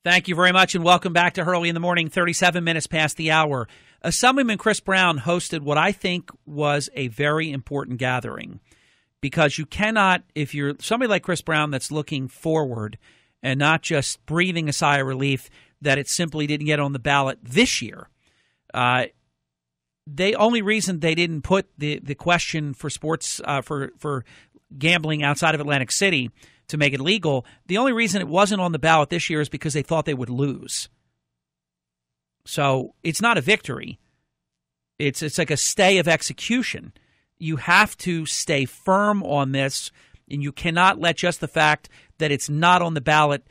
Thank you very much, and welcome back to Hurley in the Morning, 37 minutes past the hour. Assemblyman Chris Brown hosted what I think was a very important gathering, because you cannot, if you're somebody like Chris Brown that's looking forward and not just breathing a sigh of relief that it simply didn't get on the ballot this year. The only reason they didn't put the question for sports for gambling outside of Atlantic City to make it legal, the only reason it wasn't on the ballot this year is because they thought they would lose. So it's not a victory. It's like a stay of execution. You have to stay firm on this, and you cannot let just the fact that it's not on the ballot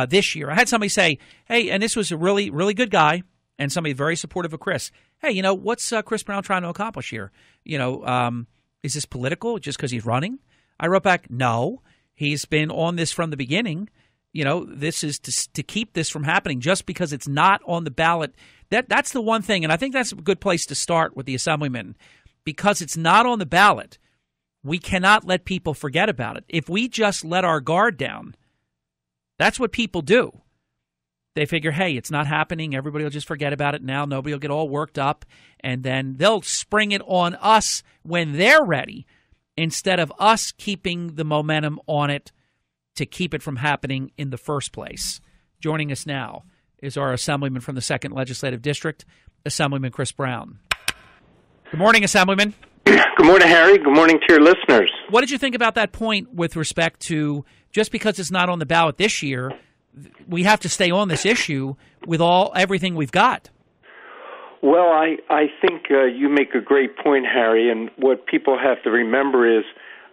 this year. I had somebody say, hey, and this was a really, really good guy, and somebody very supportive of Chris. Hey, what's Chris Brown trying to accomplish here? Is this political just because he's running? I wrote back, no. He's been on this from the beginning. This is to keep this from happening just because it's not on the ballot. That's the one thing, and I think that's a good place to start with the Assemblyman. Because it's not on the ballot, we cannot let people forget about it. If we just let our guard down, that's what people do. They figure, hey, it's not happening. Everybody will just forget about it now. Nobody will get all worked up, and then they'll spring it on us when they're ready, instead of us keeping the momentum on it to keep it from happening in the first place. Joining us now is our Assemblyman from the 2nd Legislative District, Assemblyman Chris Brown. Good morning, Assemblyman. Good morning, Harry. Good morning to your listeners. What did you think about that point with respect to just because it's not on the ballot this year, we have to stay on this issue with everything we've got? Well, I think you make a great point, Harry, and what people have to remember is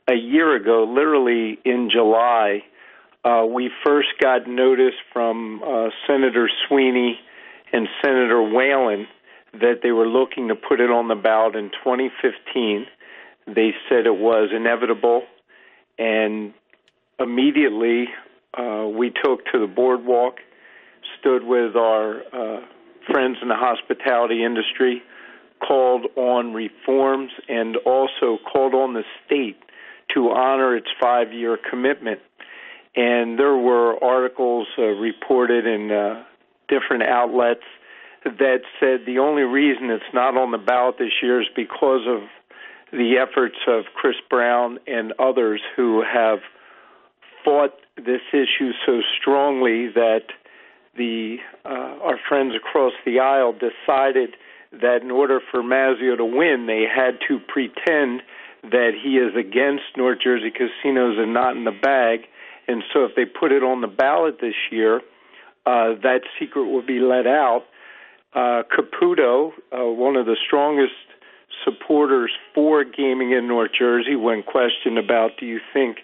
a year ago, literally in July, we first got notice from Senator Sweeney and Senator Whalen that they were looking to put it on the ballot in 2015. They said it was inevitable, and immediately we took to the boardwalk, stood with our friends in the hospitality industry, called on reforms, and also called on the state to honor its 5-year commitment. And there were articles reported in different outlets that said the only reason it's not on the ballot this year is because of the efforts of Chris Brown and others who have fought this issue so strongly that our friends across the aisle decided that in order for Mazzeo to win, they had to pretend that he is against North Jersey casinos and not in the bag. And so if they put it on the ballot this year, that secret will be let out. Caputo, one of the strongest supporters for gaming in North Jersey, when questioned about, do you think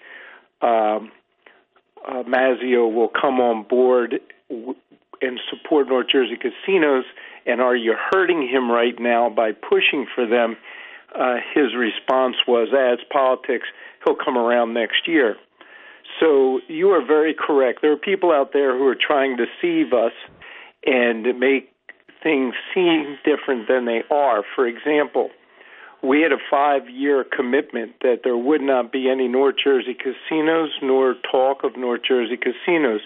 Mazzeo will come on board and support North Jersey casinos, and are you hurting him right now by pushing for them? His response was, it's politics, he'll come around next year. So you are very correct. There are people out there who are trying to deceive us and make things seem different than they are. For example, we had a 5-year commitment that there would not be any North Jersey casinos nor talk of North Jersey casinos.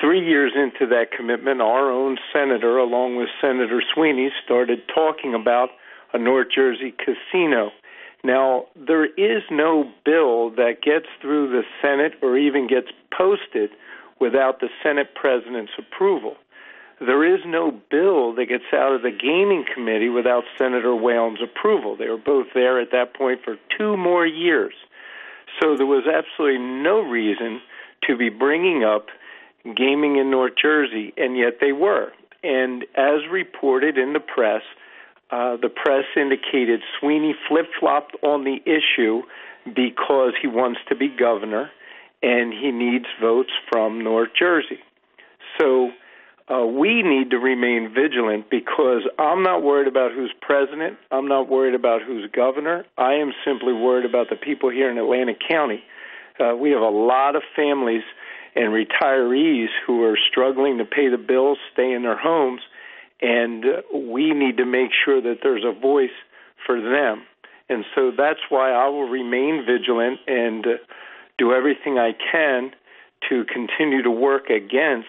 3 years into that commitment, our own senator, along with Senator Sweeney, started talking about a North Jersey casino. Now, there is no bill that gets through the Senate or even gets posted without the Senate President's approval. There is no bill that gets out of the Gaming Committee without Senator Whalen's approval. They were both there at that point for 2 more years. So there was absolutely no reason to be bringing up gaming in North Jersey, and yet they were. And as reported in the press indicated Sweeney flip-flopped on the issue because he wants to be governor and he needs votes from North Jersey. So we need to remain vigilant, because I'm not worried about who's president. I'm not worried about who's governor. I am simply worried about the people here in Atlantic County. We have a lot of families and retirees who are struggling to pay the bills, stay in their homes, and we need to make sure that there's a voice for them. And so that's why I will remain vigilant and do everything I can to continue to work against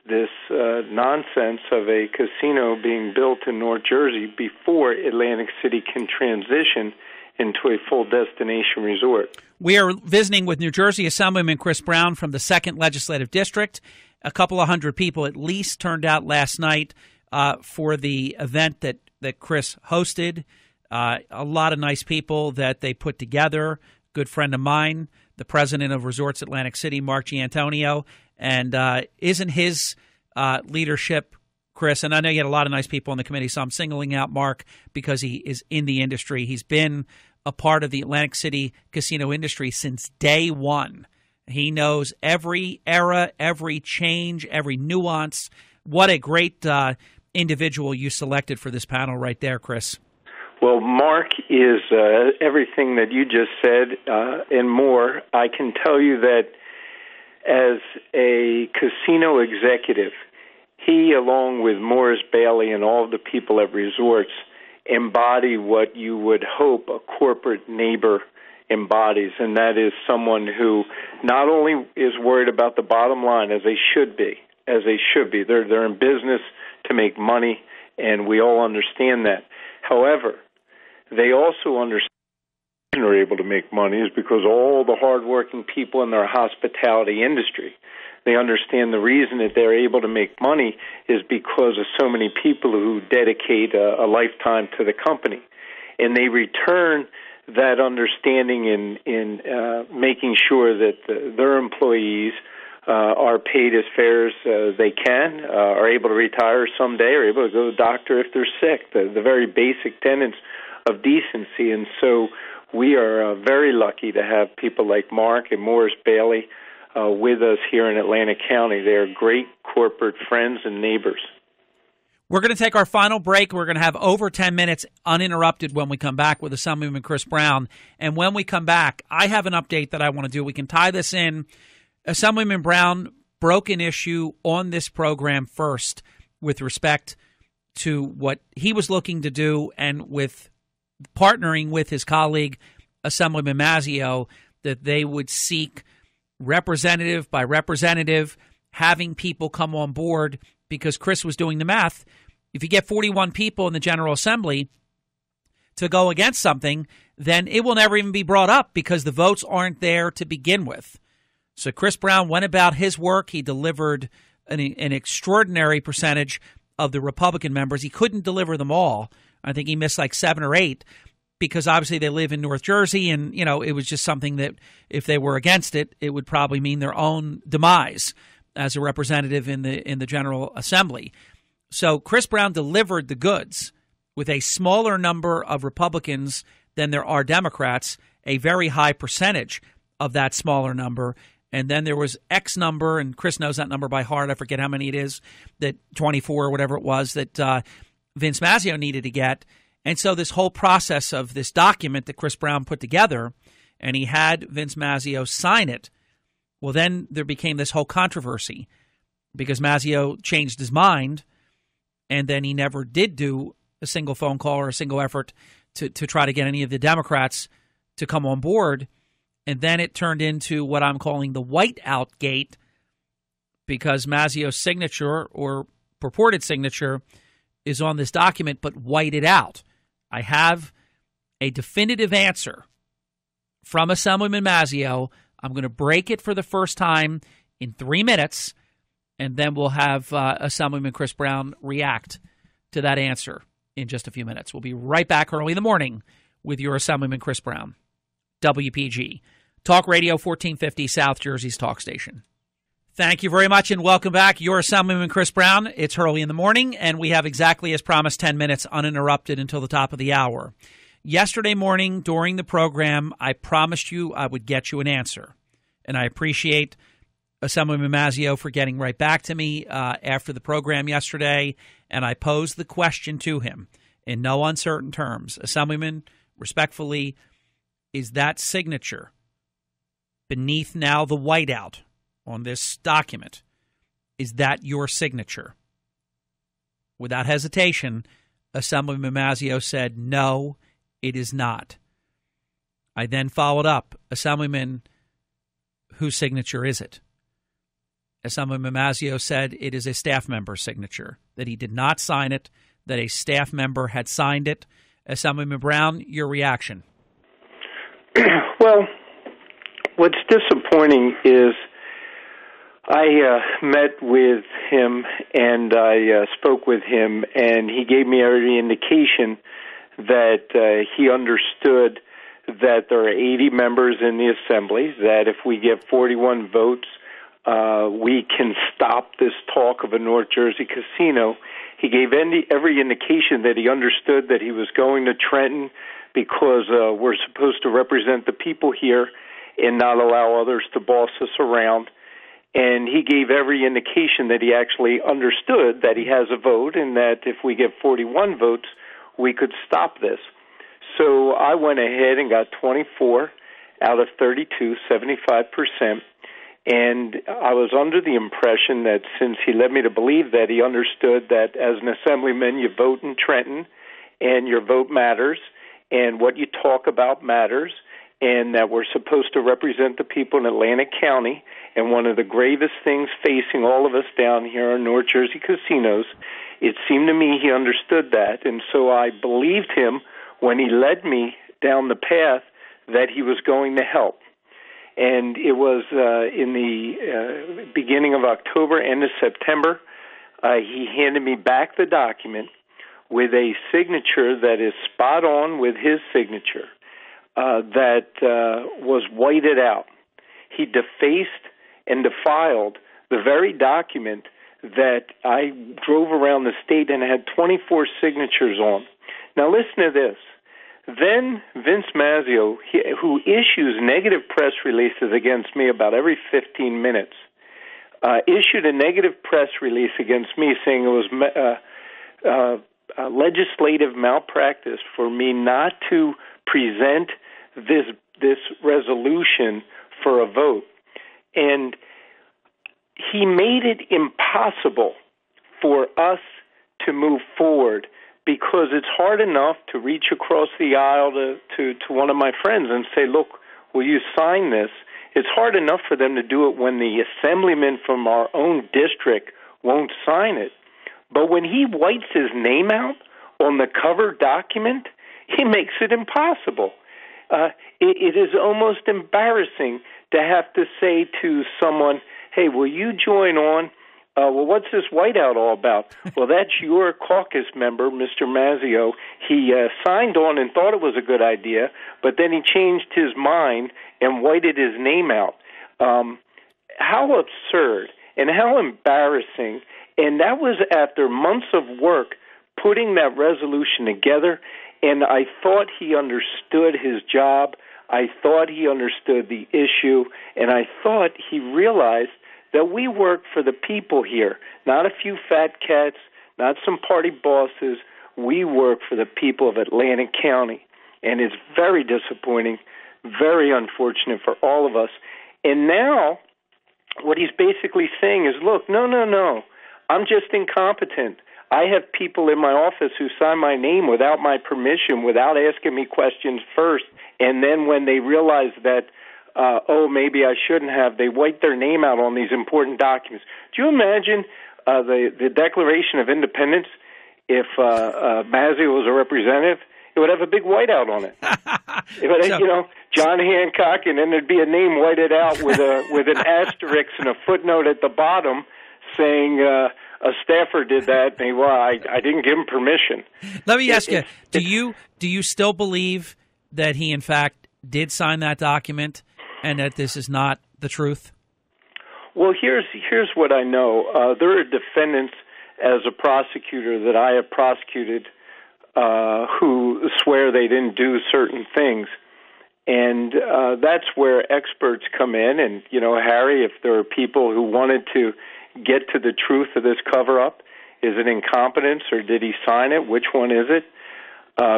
this nonsense of a casino being built in North Jersey before Atlantic City can transition into a full destination resort. We are visiting with New Jersey Assemblyman Chris Brown from the 2nd Legislative District. A couple of hundred people at least turned out last night for the event that Chris hosted. A lot of nice people that they put together. Good friend of mine, the president of Resorts Atlantic City, Mark Giantonio. And isn't his leadership, Chris, and I know you had a lot of nice people on the committee, so I'm singling out Mark because he is in the industry. He's been a part of the Atlantic City casino industry since day one. He knows every era, every change, every nuance. What a great individual you selected for this panel right there, Chris. Well, Mark is everything that you just said and more. I can tell you that as a casino executive, he, along with Morris Bailey and all of the people at Resorts, embody what you would hope a corporate neighbor embodies, and that is someone who not only is worried about the bottom line, as they should be. They're in business to make money, and we all understand that. However, they also understand are able to make money is because all the hardworking people in their hospitality industry. They understand the reason that they're able to make money is because of so many people who dedicate a lifetime to the company. And they return that understanding in making sure that their employees are paid as fair as they can, are able to retire someday, are able to go to the doctor if they're sick, the very basic tenets of decency. And so we are very lucky to have people like Mark and Morris Bailey with us here in Atlantic County. They are great corporate friends and neighbors. We're going to take our final break. We're going to have over 10 minutes uninterrupted when we come back with Assemblyman Chris Brown. And when we come back, I have an update that I want to do. We can tie this in. Assemblyman Brown broke an issue on this program first with respect to what he was looking to do and with partnering with his colleague, Assemblyman Mazzeo, that they would seek representative by representative, having people come on board, because Chris was doing the math. If you get 41 people in the General Assembly to go against something, then it will never even be brought up because the votes aren't there to begin with. So Chris Brown went about his work. He delivered an extraordinary percentage of the Republican members. He couldn't deliver them all. I think he missed like 7 or 8 because obviously they live in North Jersey, and it was just something that if they were against it, it would probably mean their own demise as a representative in the General Assembly. So Chris Brown delivered the goods with a smaller number of Republicans than there are Democrats, a very high percentage of that smaller number. And then there was X number, and Chris knows that number by heart. I forget how many it is, that 24 or whatever it was that Vince Mazzeo needed to get. And so this whole process of this document that Chris Brown put together, and he had Vince Mazzeo sign it, well, then there became this whole controversy because Mazzeo changed his mind, and then he never did do a single phone call or a single effort to try to get any of the Democrats to come on board. And then it turned into what I'm calling the whiteout gate because Mazzeo's signature or purported signature is on this document, but whited out. I have a definitive answer from Assemblyman Mazzeo. I'm going to break it for the first time in 3 minutes, and then we'll have Assemblyman Chris Brown react to that answer in just a few minutes. We'll be right back early in the morning with your Assemblyman Chris Brown. WPG, Talk Radio 1450, South Jersey's talk station. Thank you very much and welcome back. Your Assemblyman Chris Brown. It's early in the morning, and we have exactly as promised 10 minutes uninterrupted until the top of the hour. Yesterday morning during the program, I promised you I would get you an answer, and I appreciate Assemblyman Mazzeo for getting right back to me after the program yesterday, and I posed the question to him in no uncertain terms. Assemblyman, respectfully, is that signature beneath now the whiteout on this document, is that your signature? Without hesitation, Assemblyman Mazzeo said, no, it is not. I then followed up, Assemblyman, whose signature is it? Assemblyman Mazzeo said it is a staff member's signature, that he did not sign it, that a staff member had signed it. Assemblyman Brown, your reaction? Well, what's disappointing is I met with him and I spoke with him, and he gave me every indication that he understood that there are 80 members in the Assembly, that if we get 41 votes, we can stop this talk of a North Jersey casino. He gave every indication that he understood that he was going to Trenton because we're supposed to represent the people here and not allow others to boss us around. And he gave every indication that he actually understood that he has a vote and that if we get 41 votes, we could stop this. So I went ahead and got 24 out of 32, 75%. And I was under the impression that since he led me to believe that he understood that as an assemblyman, you vote in Trenton and your vote matters and what you talk about matters, and that we're supposed to represent the people in Atlantic County. And one of the gravest things facing all of us down here in North Jersey casinos, it seemed to me he understood that. And so I believed him when he led me down the path that he was going to help. And it was in the beginning of October, end of September, he handed me back the document with a signature that is spot on with his signature that was whited out. He defaced and defiled the very document that I drove around the state and had 24 signatures on. Now listen to this. Then Vince Mazzeo, who issues negative press releases against me about every 15 minutes, issued a negative press release against me saying it was legislative malpractice for me not to present this resolution for a vote. And he made it impossible for us to move forward because it's hard enough to reach across the aisle to one of my friends and say, look, will you sign this? It's hard enough for them to do it when the assemblyman from our own district won't sign it. But when he whites his name out on the cover document, he makes it impossible. It is almost embarrassing to have to say to someone, hey, will you join on? Well, what's this whiteout all about? Well, that's your caucus member, Mr. Mazzeo. He signed on and thought it was a good idea, but then he changed his mind and whited his name out. How absurd and how embarrassing. And that was after months of work putting that resolution together, and I thought he understood his job. I thought he understood the issue, and I thought he realized that we work for the people here, not a few fat cats, not some party bosses. We work for the people of Atlantic County, and it's very disappointing, very unfortunate for all of us. And now what he's basically saying is, look, no, I'm just incompetent. I have people in my office who sign my name without my permission, without asking me questions first, and then when they realize that maybe I shouldn't have, they wipe their name out on these important documents. Do you imagine the Declaration of Independence if Mazzeo was a representative? It would have a big whiteout on it. It would, John Hancock, and then there'd be a name whited out with an asterisk and a footnote at the bottom saying a staffer did that. And I didn't give him permission. Let me ask you: do you still believe that he in fact did sign that document, and that this is not the truth? Well, here's what I know. There are defendants as a prosecutor that I have prosecuted who swear they didn't do certain things. And that's where experts come in. And, Harry, if there are people who wanted to get to the truth of this cover-up, is it incompetence or did he sign it? Which one is it?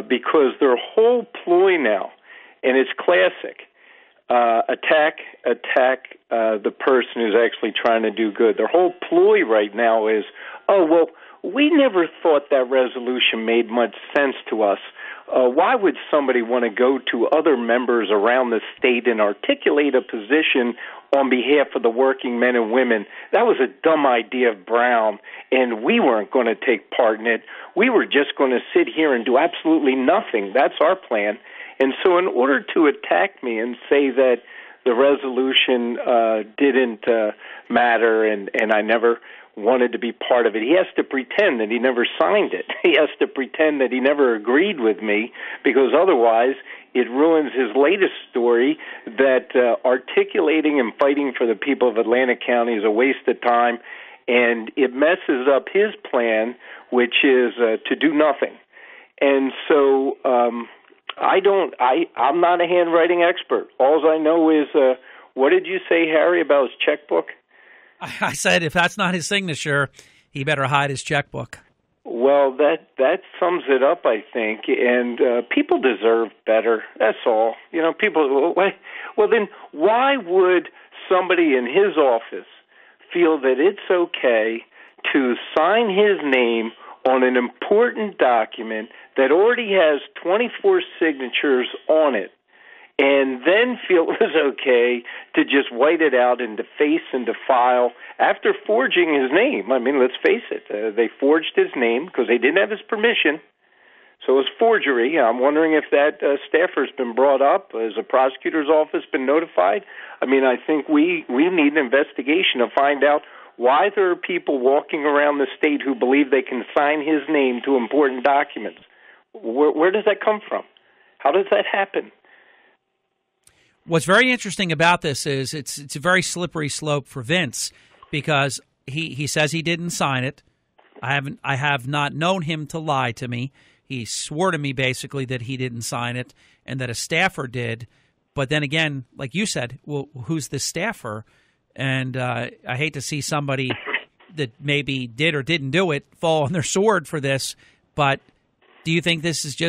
Because their whole ploy now, and it's classic, attack the person who's actually trying to do good. Their whole ploy right now is, we never thought that resolution made much sense to us. why would somebody want to go to other members around the state and articulate a position on behalf of the working men and women? That was a dumb idea of Brown, and we weren't going to take part in it. We were just going to sit here and do absolutely nothing. That's our plan. And so in order to attack me and say that the resolution didn't matter and I never wanted to be part of it, he has to pretend that he never signed it. He has to pretend that he never agreed with me, because otherwise it ruins his latest story that articulating and fighting for the people of Atlantic County is a waste of time, and it messes up his plan, which is to do nothing. And so I'm not a handwriting expert. All I know is, what did you say, Harry, about his checkbook? I said if that's not his signature, he better hide his checkbook. Well, that sums it up, I think. And people deserve better. That's all. You know, people. Well, then why would somebody in his office feel that it's okay to sign his name on an important document that already has 24 signatures on it, and then feel it was okay to just white it out and deface and defile after forging his name? I mean, let's face it, they forged his name because they didn't have his permission, so it was forgery. I'm wondering if that staffer's been brought up. Has the prosecutor's office been notified? I mean, I think we need an investigation to find out why there are people walking around the state who believe they can sign his name to important documents. Where does that come from? How does that happen? What's very interesting about this is it's a very slippery slope for Vince, because he says he didn't sign it. I have not known him to lie to me. He swore to me basically that he didn't sign it and that a staffer did. But then again, like you said, well, who's the staffer? And I hate to see somebody that maybe did or didn't do it fall on their sword for this. But do you think this is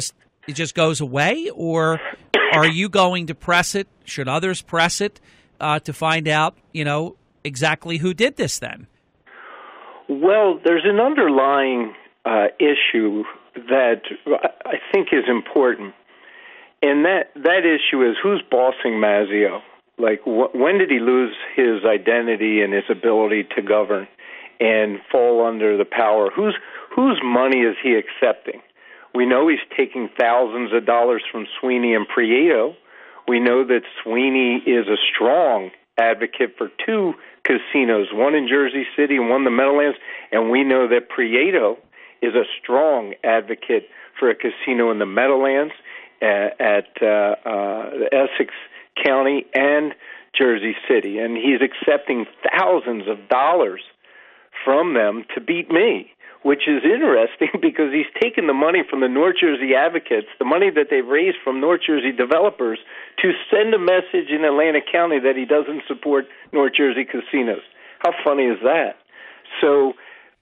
it just goes away, or are you going to press it? Should others press it to find out, exactly who did this then? Well, there's an underlying issue that I think is important, and that issue is who's bossing Mazzeo. Like, when did he lose his identity and his ability to govern and fall under the power? Whose money is he accepting? We know he's taking thousands of dollars from Sweeney and Prieto. We know that Sweeney is a strong advocate for two casinos, one in Jersey City and one in the Meadowlands, and we know that Prieto is a strong advocate for a casino in the Meadowlands at Essex County and Jersey City, and he's accepting thousands of dollars from them to beat me, which is interesting because he's taken the money from the North Jersey advocates, the money that they've raised from North Jersey developers, to send a message in Atlantic County that he doesn't support North Jersey casinos. How funny is that? So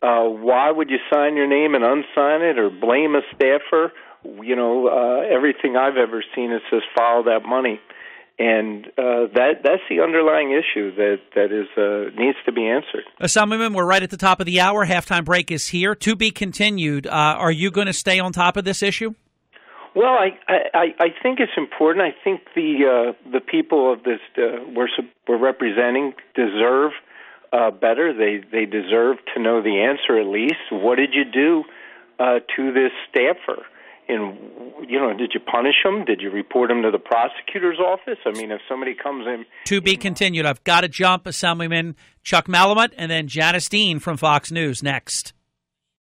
why would you sign your name and unsign it or blame a staffer? Everything I've ever seen is says follow that money. And that's the underlying issue that needs to be answered. Assemblyman, we're right at the top of the hour. Halftime break is here. To be continued. Are you going to stay on top of this issue? Well, I think it's important. I think the people of this we're representing deserve better. They deserve to know the answer at least. What did you do to this staffer? And, did you punish him? Did you report him to the prosecutor's office? I mean, if somebody comes in... To be continued. I've got to jump. Assemblyman Chuck Malamut and then Janice Dean from Fox News next.